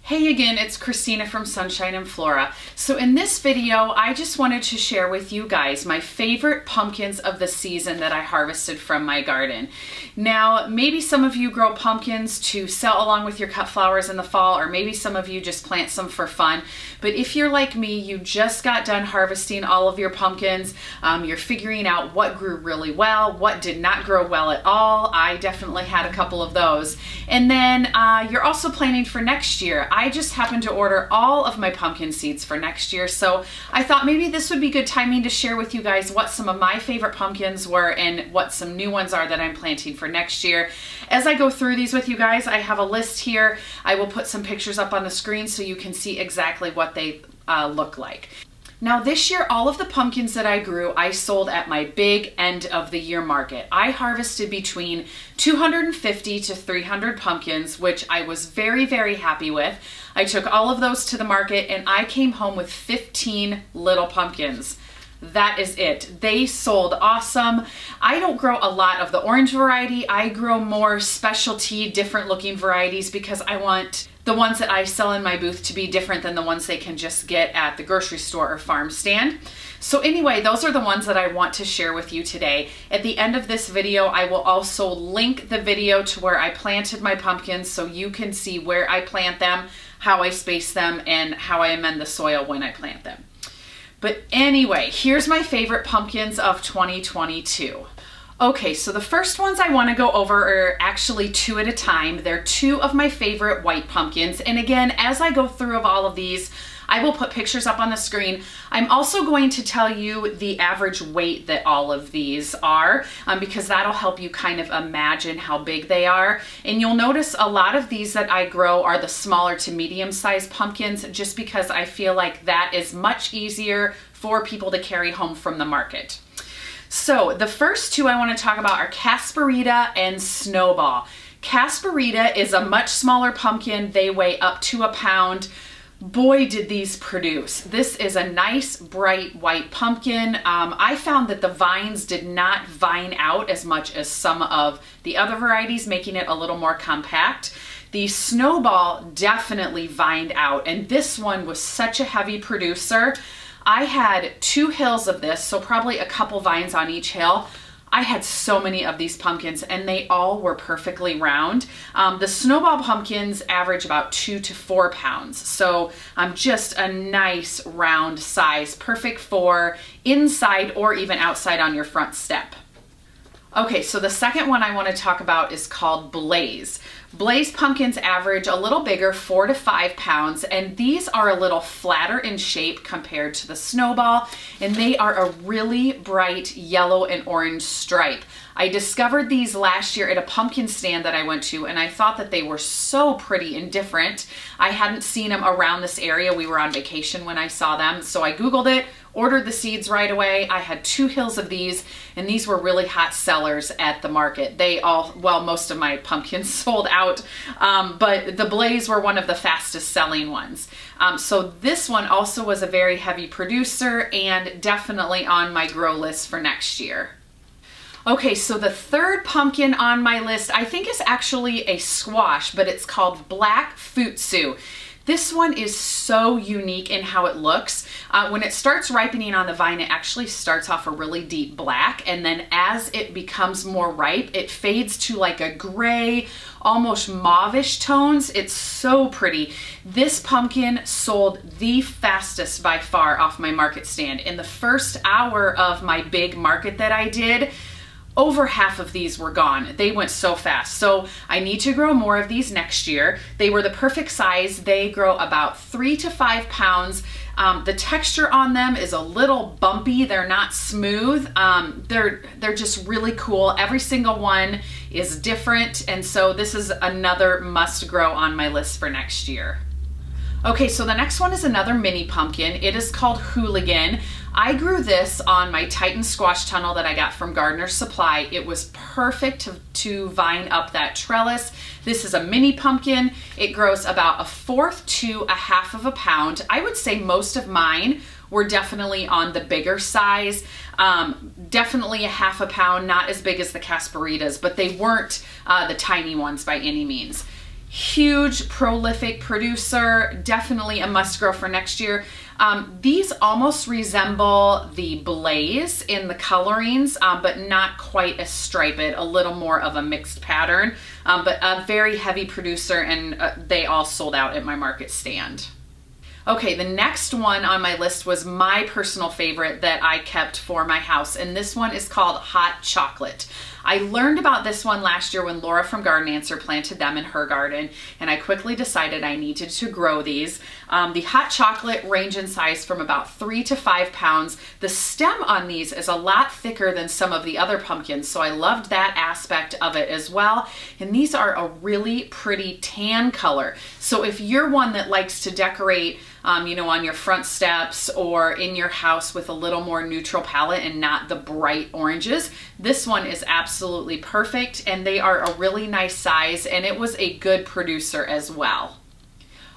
Hey again, it's Christina from Sunshine and Flora. So in this video, I just wanted to share with you guys my favorite pumpkins of the season that I harvested from my garden. Now, maybe some of you grow pumpkins to sell along with your cut flowers in the fall, or maybe some of you just plant some for fun. But if you're like me, you just got done harvesting all of your pumpkins, you're figuring out what grew really well, what did not grow well at all. I definitely had a couple of those. And then you're also planning for next year. I just happened to order all of my pumpkin seeds for next year, so I thought maybe this would be good timing to share with you guys what some of my favorite pumpkins were and what some new ones are that I'm planting for next year. As I go through these with you guys, I have a list here. I will put some pictures up on the screen so you can see exactly what they look like. Now this year, all of the pumpkins that I grew, I sold at my big end of the year market. I harvested between 250 to 300 pumpkins, which I was very, very happy with. I took all of those to the market and I came home with 15 little pumpkins. That is it. They sold awesome. I don't grow a lot of the orange variety. I grow more specialty, different looking varieties because I want the ones that I sell in my booth to be different than the ones they can just get at the grocery store or farm stand. So anyway, those are the ones that I want to share with you today. At the end of this video, I will also link the video to where I planted my pumpkins so you can see where I plant them, how I space them, and how I amend the soil when I plant them. But anyway, here's my favorite pumpkins of 2022. Okay, so the first ones I want to go over are actually two at a time. They're two of my favorite white pumpkins. And again, as I go through of all of these, I will put pictures up on the screen. I'm also going to tell you the average weight that all of these are because that'll help you kind of imagine how big they are. And you'll notice a lot of these that I grow are the smaller to medium-sized pumpkins just because I feel like that is much easier for people to carry home from the market. So the first two I want to talk about are Casparita and Snowball. Casparita is a much smaller pumpkin. They weigh up to a pound. Boy, did these produce. This is a nice, bright white pumpkin. I found that the vines did not vine out as much as some of the other varieties, making it a little more compact. The Snowball definitely vined out, and this one was such a heavy producer. I had 2 hills of this, so probably a couple vines on each hill. I had so many of these pumpkins and they all were perfectly round. The Snowball pumpkins average about 2 to 4 pounds. So just a nice round size, perfect for inside or even outside on your front step. Okay, so the second one I want to talk about is called Blaze. Blaze pumpkins average a little bigger, 4 to 5 pounds, and these are a little flatter in shape compared to the Snowball, and they are a really bright yellow and orange stripe. I discovered these last year at a pumpkin stand that I went to, and I thought that they were so pretty and different. I hadn't seen them around this area. We were on vacation when I saw them, so I Googled it, ordered the seeds right away. I had 2 hills of these, and these were really hot sellers at the market. They all, well, most of my pumpkins sold out, but the Blaze were one of the fastest selling ones. So this one also was a very heavy producer and definitely on my grow list for next year. Okay, so the third pumpkin on my list, I think is actually a squash, but it's called Black Futsu. This one is so unique in how it looks. When it starts ripening on the vine, it actually starts off a really deep black, and then as it becomes more ripe, it fades to like a gray, almost mauvish tones. It's so pretty. This pumpkin sold the fastest by far off my market stand. In the first hour of my big market that I did, over half of these were gone. They went so fast. So I need to grow more of these next year. They were the perfect size. They grow about 3 to 5 pounds. The texture on them is a little bumpy. They're not smooth. They're just really cool. Every single one is different. And so this is another must grow on my list for next year. Okay, so the next one is another mini pumpkin. It is called Hooligan. I grew this on my Titan squash tunnel that I got from Gardener's Supply. It was perfect to vine up that trellis. This is a mini pumpkin. It grows about 1/4 to 1/2 of a pound. I would say most of mine were definitely on the bigger size. Definitely 1/2 pound, not as big as the Casparitas, but they weren't the tiny ones by any means. huge prolific producer, definitely a must grow for next year. These almost resemble the Blaze in the colorings, but not quite as striped, a little more of a mixed pattern, but a very heavy producer, and they all sold out at my market stand. Okay, the next one on my list was my personal favorite that I kept for my house, and this one is called Hot Chocolate. I learned about this one last year when Laura from Garden Answer planted them in her garden, and I quickly decided I needed to grow these. The Hot Chocolate range in size from about 3 to 5 pounds. The stem on these is a lot thicker than some of the other pumpkins, so I loved that aspect of it as well. And these are a really pretty tan color. So if you're one that likes to decorate you know, on your front steps or in your house with a little more neutral palette and not the bright oranges, this one is absolutely perfect, and they are a really nice size, and it was a good producer as well.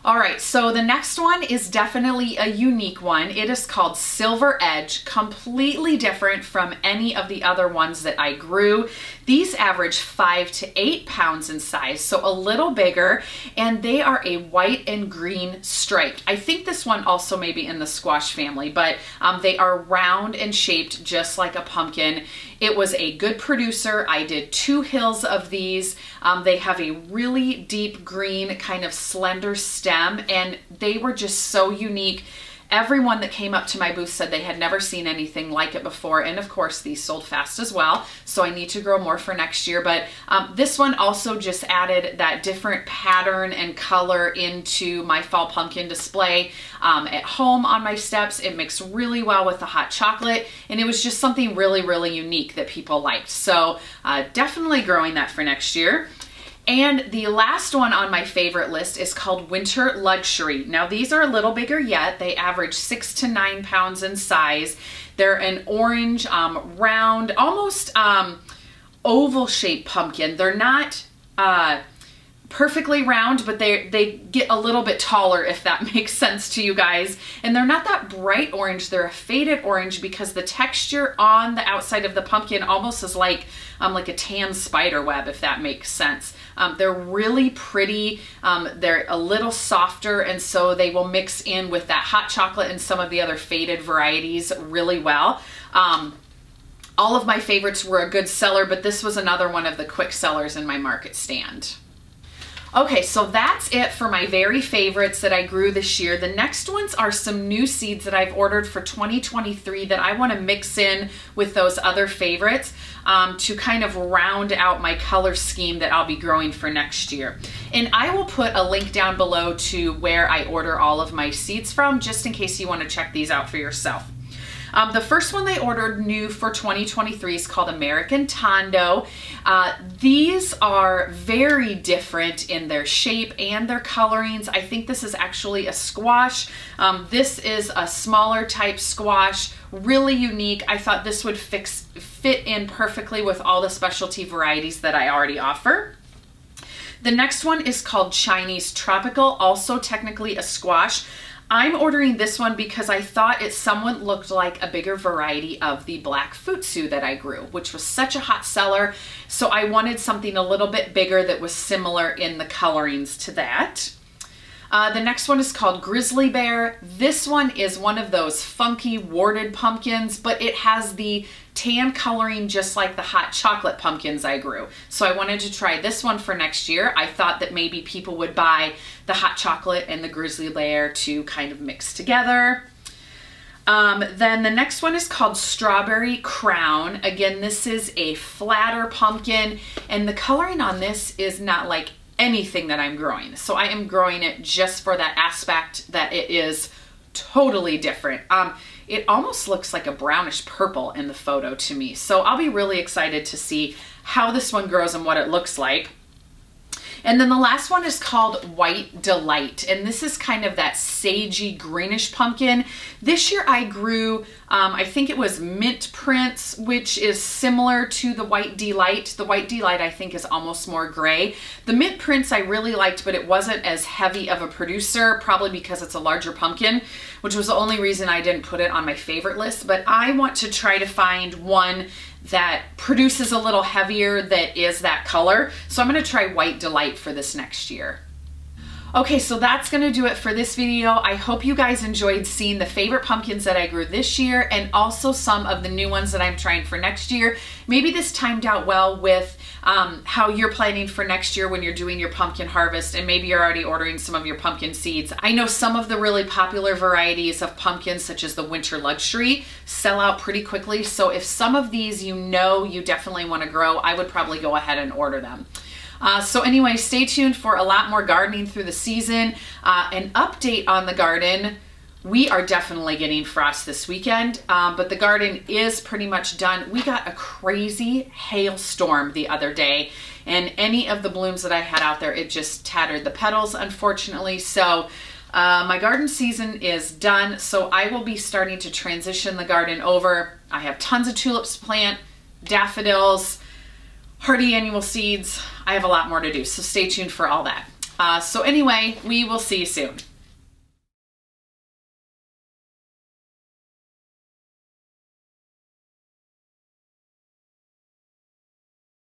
All right, so the next one is definitely a unique one. It is called Silver Edge, completely different from any of the other ones that I grew. These average 5 to 8 pounds in size, so a little bigger, and they are a white and green striped. I think this one also may be in the squash family, but they are round and shaped just like a pumpkin. It was a good producer. I did 2 hills of these. They have a really deep green kind of slender stem, and they were just so unique. Everyone that came up to my booth said they had never seen anything like it before, and of course these sold fast as well, so I need to grow more for next year. But this one also just added that different pattern and color into my fall pumpkin display at home on my steps. It mixed really well with the hot chocolate, and it was just something really, really unique that people liked. So definitely growing that for next year. And the last one on my favorite list is called Winter Luxury. Now these are a little bigger yet. They average 6 to 9 pounds in size. They're an orange, round, almost oval shaped pumpkin. They're not perfectly round, but they get a little bit taller, if that makes sense to you guys. And they're not that bright orange. They're a faded orange because the texture on the outside of the pumpkin almost is like a tan spider web, if that makes sense. They're really pretty. They're a little softer, and so they will mix in with that hot chocolate and some of the other faded varieties really well. All of my favorites were a good seller, but this was another one of the quick sellers in my market stand. Okay, so that's it for my very favorites that I grew this year. The next ones are some new seeds that I've ordered for 2023 that I want to mix in with those other favorites to kind of round out my color scheme that I'll be growing for next year. And I will put a link down below to where I order all of my seeds from, just in case you want to check these out for yourself. The first one they ordered new for 2023 is called American Tondo. These are very different in their shape and their colorings. I think this is actually a squash. This is a smaller type squash, really unique. I thought this would fit in perfectly with all the specialty varieties that I already offer. The next one is called Chinese Tropical, also technically a squash. I'm ordering this one because I thought it somewhat looked like a bigger variety of the black futsu that I grew, which was such a hot seller. So I wanted something a little bit bigger that was similar in the colorings to that. The next one is called Grizzly Bear. This one is one of those funky warded pumpkins, but it has the tan coloring just like the hot chocolate pumpkins I grew. So I wanted to try this one for next year. I thought that maybe people would buy the hot chocolate and the Grizzly Bear to kind of mix together. Then the next one is called Strawberry Crown. Again, this is a flatter pumpkin, and the coloring on this is not like anything that I'm growing. So I am growing it just for that aspect that it is totally different. It almost looks like a brownish purple in the photo to me. So I'll be really excited to see how this one grows and what it looks like. And then the last one is called White Delight, and this is kind of that sagey greenish pumpkin. This year I grew, I think it was Mint Prince, which is similar to the White Delight. The White Delight I think is almost more gray. The Mint Prince I really liked, but it wasn't as heavy of a producer, probably because it's a larger pumpkin, which was the only reason I didn't put it on my favorite list. But I want to try to find one that produces a little heavier that is that color. So I'm gonna try White Delight for this next year. Okay, so that's gonna do it for this video. I hope you guys enjoyed seeing the favorite pumpkins that I grew this year and also some of the new ones that I'm trying for next year. Maybe this timed out well with how you're planning for next year when you're doing your pumpkin harvest, and maybe you're already ordering some of your pumpkin seeds. I know some of the really popular varieties of pumpkins, such as the Winter Luxury, sell out pretty quickly. So if some of these you know you definitely wanna grow, I would probably go ahead and order them. So anyway, stay tuned for a lot more gardening through the season. An update on the garden. We are definitely getting frost this weekend, but the garden is pretty much done. We got a crazy hailstorm the other day, and any of the blooms that I had out there, it just tattered the petals, unfortunately. So my garden season is done, so I will be starting to transition the garden over. I have tons of tulips to plant, daffodils, hardy annual seeds. I have a lot more to do, so stay tuned for all that. So anyway, we will see you soon.